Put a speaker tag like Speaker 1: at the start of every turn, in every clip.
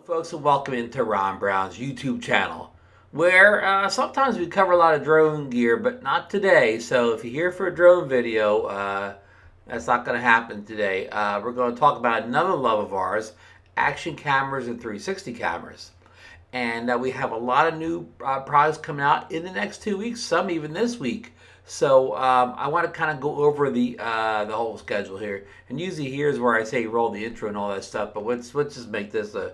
Speaker 1: Folks, and welcome into Ron Brown's YouTube channel, where sometimes we cover a lot of drone gear, but not today. So if you're here for a drone video, that's not going to happen today. We're going to talk about another love of ours, action cameras and 360 cameras. And we have a lot of new products coming out in the next 2 weeks, some even this week. So I want to kind of go over the whole schedule here. And usually here's where I say roll the intro and all that stuff. But let's just make this a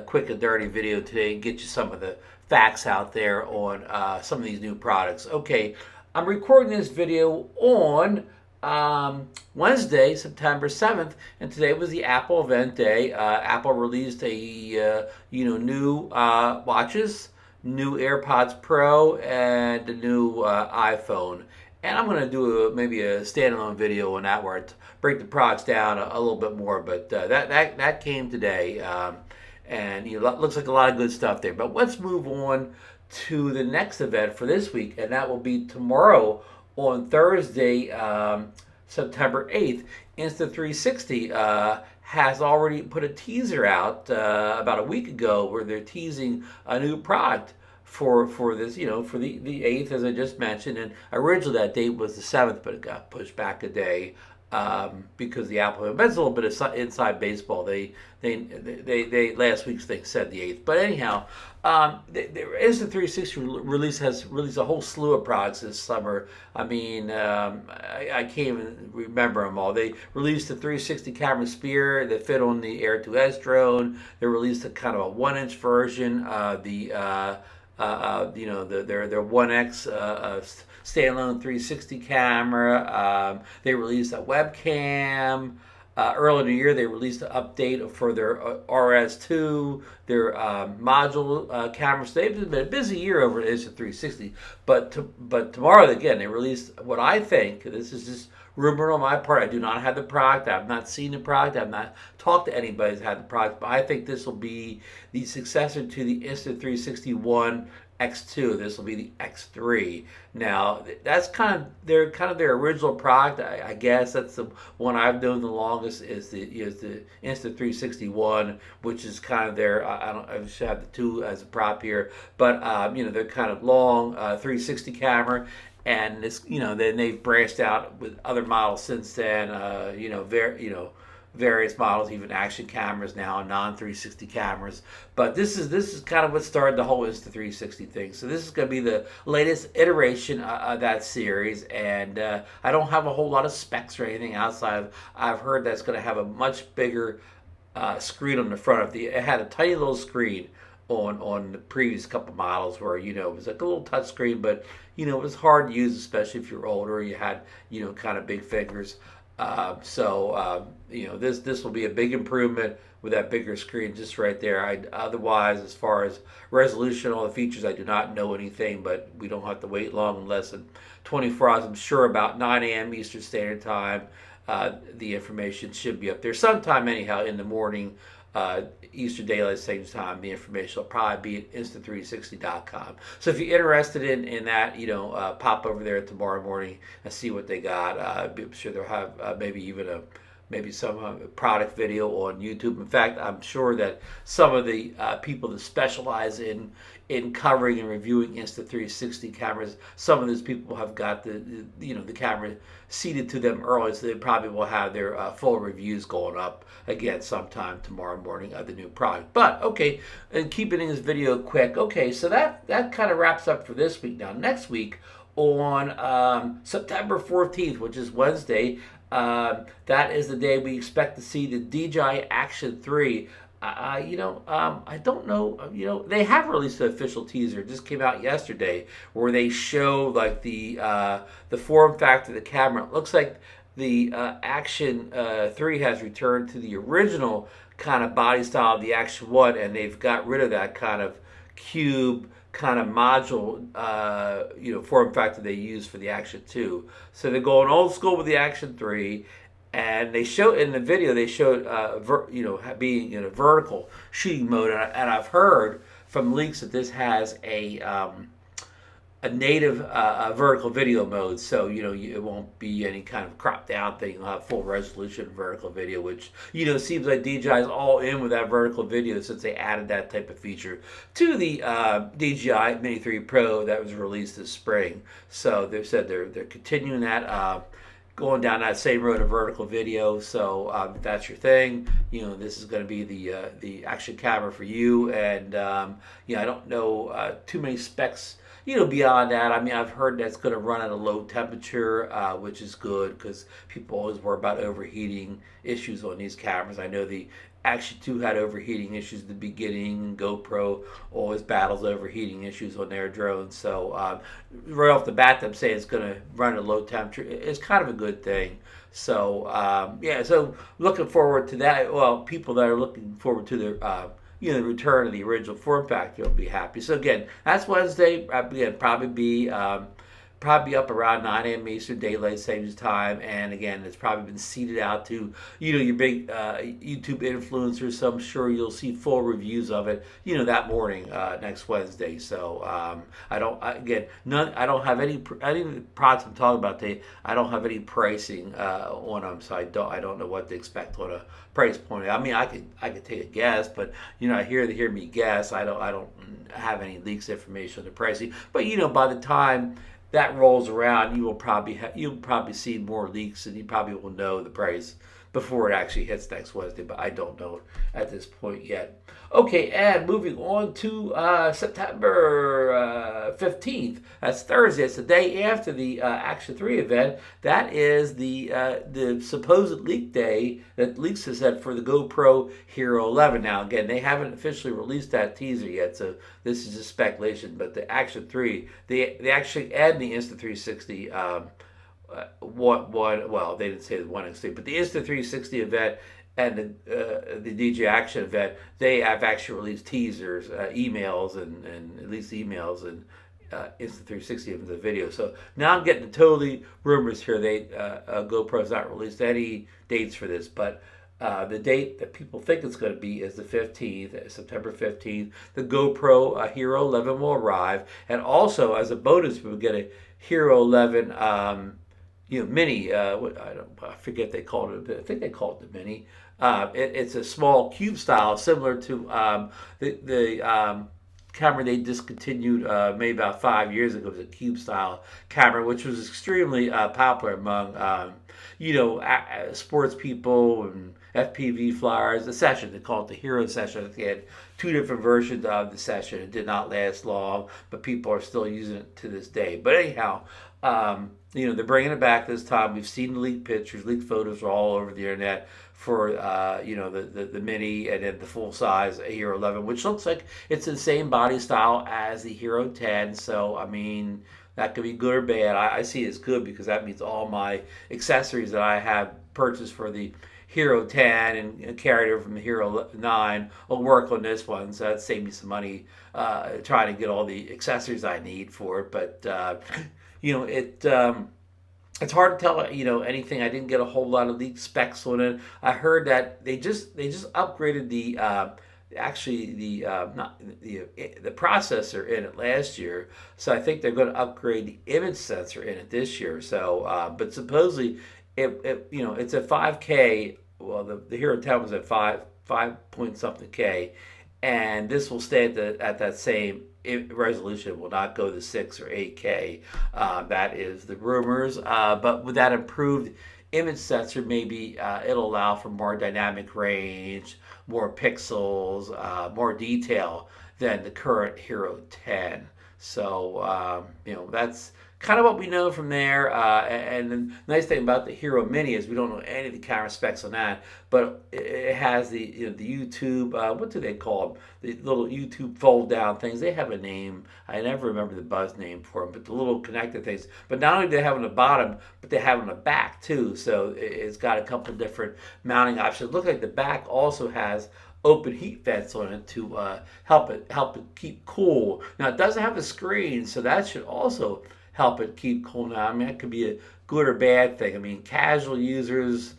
Speaker 1: quick and dirty video today and get you some of the facts out there on some of these new products. Okay, I'm recording this video on Wednesday, September 7th, and today was the Apple event day. Apple released a new watches, new AirPods Pro, and a new iPhone. And I'm going to do maybe a standalone video on that where I break the products down a little bit more. But that came today, and looks like a lot of good stuff there. But let's move on to the next event for this week, and that will be tomorrow on Thursday, September 8th. Insta360 has already put a teaser out about a week ago where they're teasing a new product for this, for the 8th, as I just mentioned. And originally that date was the 7th, but it got pushed back a day because the Apple event. That's a little bit of inside baseball. They last week's thing said the 8th, but anyhow, the Insta360 has released a whole slew of products this summer. I mean, I can't even remember them all. They released the 360 camera spear that fit on the Air 2S drone. They released a kind of a 1-inch version of their One X standalone 360 camera. They released a webcam. Earlier in the year, they released an update for their RS2, their module cameras. They've been a busy year over at Insta360. But tomorrow, again, they released what I think, this is just rumor on my part. I do not have the product. I've not seen the product. I've not talked to anybody who's had the product. But I think this will be the successor to the Insta360 One X2. This will be the X3. Now, that's kind of their original product. I guess that's the one I've known the longest is the Insta360 One, which is kind of their. I should have the two as a prop here, but they're kind of long 360 camera. And this, then they've branched out with other models since then. Various models, even action cameras now, non-360 cameras. But this is kind of what started the whole Insta360 thing. So this is going to be the latest iteration of that series, and I don't have a whole lot of specs or anything outside of. I've heard that's going to have a much bigger screen on the front of it had a tiny little screen on the previous couple models where it was like a little touch screen, but it was hard to use, especially if you're older. You had kind of big fingers. This will be a big improvement with that bigger screen just right there. Otherwise, as far as resolution, all the features, I do not know anything, but we don't have to wait long, less than 24 hours. I'm sure about 9 a.m. Eastern Standard Time, the information should be up there sometime anyhow in the morning. Eastern Daylight Savings Time. The information will probably be at insta360.com. So if you're interested in that, pop over there tomorrow morning and see what they got. I'm sure they'll have maybe some product video on YouTube. In fact, I'm sure that some of the people that specialize in covering and reviewing Insta360 cameras, some of those people have got the camera seated to them early, so they probably will have their full reviews going up again sometime tomorrow morning of the new product. But okay, and keeping this video quick. Okay, so that kind of wraps up for this week. Now next week on September 14th, which is Wednesday, that is the day we expect to see the DJI Action 3. I don't know. They have released an official teaser. It just came out yesterday, where they show like the form factor of the camera. It looks like the Action 3 has returned to the original kind of body style of the Action 1, and they've got rid of that kind of cube kind of module form factor they use for the Action 2. So they're going old school with the Action 3. And they show in the video, they showed being in a vertical shooting mode, and I've heard from leaks that this has a a native vertical video mode, so it won't be any kind of cropped down thing. You'll have full resolution vertical video, which seems like DJI is all in with that vertical video since they added that type of feature to the DJI Mini 3 Pro that was released this spring. So they've said they're continuing that. Going down that same road of vertical video. So if that's your thing, this is going to be the action camera for you. And I don't know too many specs beyond that. I mean, I've heard that's going to run at a low temperature, which is good because people always worry about overheating issues on these cameras. I know the Action 2 had overheating issues at the beginning, and GoPro always battles overheating issues on their drones. So right off the bat, them saying it's going to run at a low temperature is kind of a good thing. So so looking forward to that. Well, people that are looking forward to the the return of the original form factor will be happy. So again, that's Wednesday. Again, probably up around 9 a.m. Eastern Daylight Savings Time. And again, it's probably been seeded out to, your big YouTube influencers. So I'm sure you'll see full reviews of it, that morning next Wednesday. So I don't have any products I'm talking about today. I don't have any pricing on them, so I don't know what to expect on a price point. I mean, I could take a guess, but hear me guess. I don't have any leaks information on the pricing. But by the time that rolls around, you'll probably see more leaks, and you probably will know the price before it actually hits next Wednesday. But I don't know at this point yet. Okay, and moving on to September 15th. That's Thursday. It's the day after the Action 3 event. That is the supposed leak day that leaks has said for the GoPro Hero 11. Now, again, they haven't officially released that teaser yet, so this is just speculation. But the Action 3, they actually add the Insta360 well, they didn't say the One X3, but the Insta360 event and the DJI Action event, they have actually released teasers, emails, and at least emails and Insta360 of the video. So now I'm getting totally rumors here. GoPro's not released any dates for this, but the date that people think it's going to be is the 15th, September 15th. The GoPro Hero 11 will arrive, and also as a bonus, we'll get a Hero 11 mini. I forget they called it. I think they called it the mini. It's a small cube style, similar to the camera they discontinued maybe about 5 years ago. It was a cube style camera, which was extremely popular among sports people and FPV flyers. The Session, they call it the Hero Session. They had two different versions of the Session. It did not last long, but people are still using it to this day. But anyhow, they're bringing it back this time. We've seen the leaked pictures, leaked photos are all over the internet for the mini and then the full size Hero 11, which looks like it's the same body style as the Hero 10. So I mean, that could be good or bad. I see it as good because that means all my accessories that I have purchased for the Hero 10 and carried over from the Hero 9 will work on this one. So that saved me some money trying to get all the accessories I need for it. But it's hard to tell anything. I didn't get a whole lot of leaked specs on it. I heard that they just upgraded the processor in it last year, so I think they're going to upgrade the image sensor in it this year. So but supposedly it's a 5K. Well, the Hero 10 was at 5 point something K, and this will stay at that same resolution. Will not go to 6 or 8K. That is the rumors. But with that improved image sensor, maybe it'll allow for more dynamic range, more pixels, more detail than the current Hero 10. So that's kind of what we know from there. And the nice thing about the Hero Mini is we don't know any of the camera specs on that, but it has the YouTube, what do they call them? The little YouTube fold down things. They have a name. I never remember the buzz name for them, but the little connected things. But not only do they have on the bottom, but they have on the back too. So it's got a couple different mounting options. It looks like the back also has open heat vents on it to help it keep cool. Now it doesn't have a screen, so that should also help it keep cool. Now, I mean, that could be a good or bad thing. I mean, casual users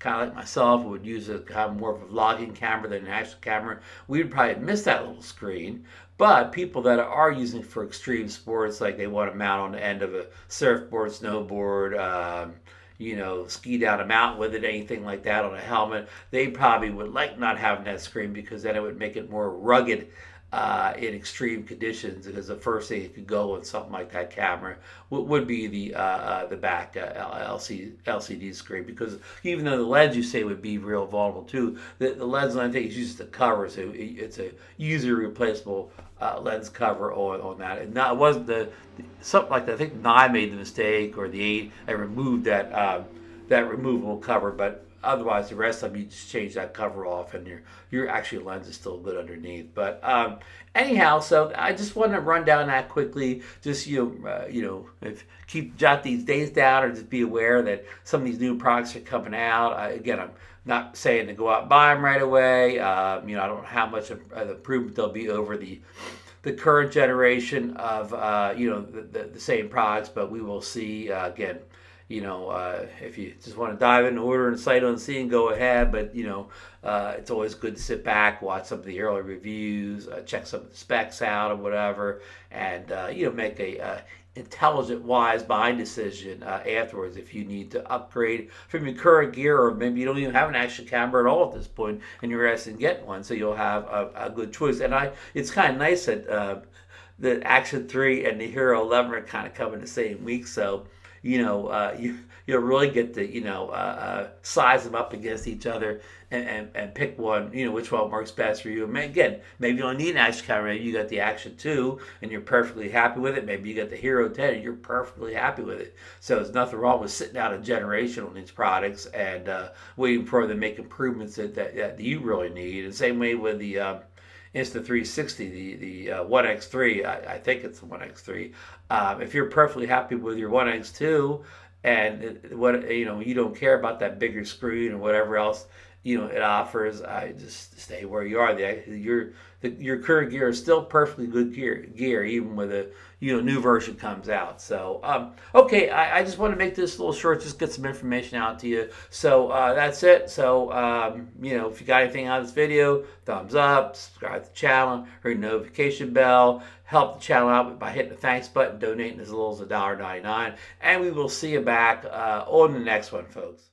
Speaker 1: kind of like myself, who would use a kind of more of a vlogging camera than an action camera, we would probably miss that little screen. But people that are using it for extreme sports, like they want to mount on the end of a surfboard, snowboard, ski down a mountain with it, anything like that on a helmet, they probably would like not having that screen because then it would make it more rugged in extreme conditions. Because the first thing it could go on something like that camera would be the back LCD screen. Because even though the lens you say would be real vulnerable too, the lens I think is just the cover, so it's a user replaceable lens cover on that. And it wasn't something like that. I think the 9 made the mistake, or the 8. I removed that removable cover, but otherwise the rest of them you just change that cover off, and your actual lens is still good underneath. But anyhow, so I just want to run down that quickly. Just if jot these days down, or just be aware that some of these new products are coming out. Again, I'm not saying to go out and buy them right away. I don't know how much of the improvement there'll be over the current generation of the same products, but we will see. Again, if you just want to dive in, order and sight unseen, go ahead. But it's always good to sit back, watch some of the early reviews, check some of the specs out or whatever, and make a intelligent, wise buying decision afterwards if you need to upgrade from your current gear, or maybe you don't even have an action camera at all at this point and you're interested in getting one, so you'll have a good choice. And it's kind of nice that the Action 3 and the Hero 11 are kind of coming the same week, so you'll really get to size them up against each other and pick one, which one works best for you. And again, maybe you don't need an action camera. Maybe you got the Action 2 and you're perfectly happy with it. Maybe you got the Hero 10 and you're perfectly happy with it. So there's nothing wrong with sitting out a generation on these products and waiting for them to make improvements that you really need. And same way with the Insta360, the One X3, I think it's the One X3. If you're perfectly happy with your One X2, and you don't care about that bigger screen or whatever else it offers, I just stay where you are. Your current gear is still perfectly good gear, even with a new version comes out. So okay, I just want to make this a little short, just get some information out to you. So that's it. So if you got anything out of this video, thumbs up, subscribe to the channel, hit the notification bell, help the channel out by hitting the thanks button, donating as little as $1.99, and we will see you back on the next one, folks.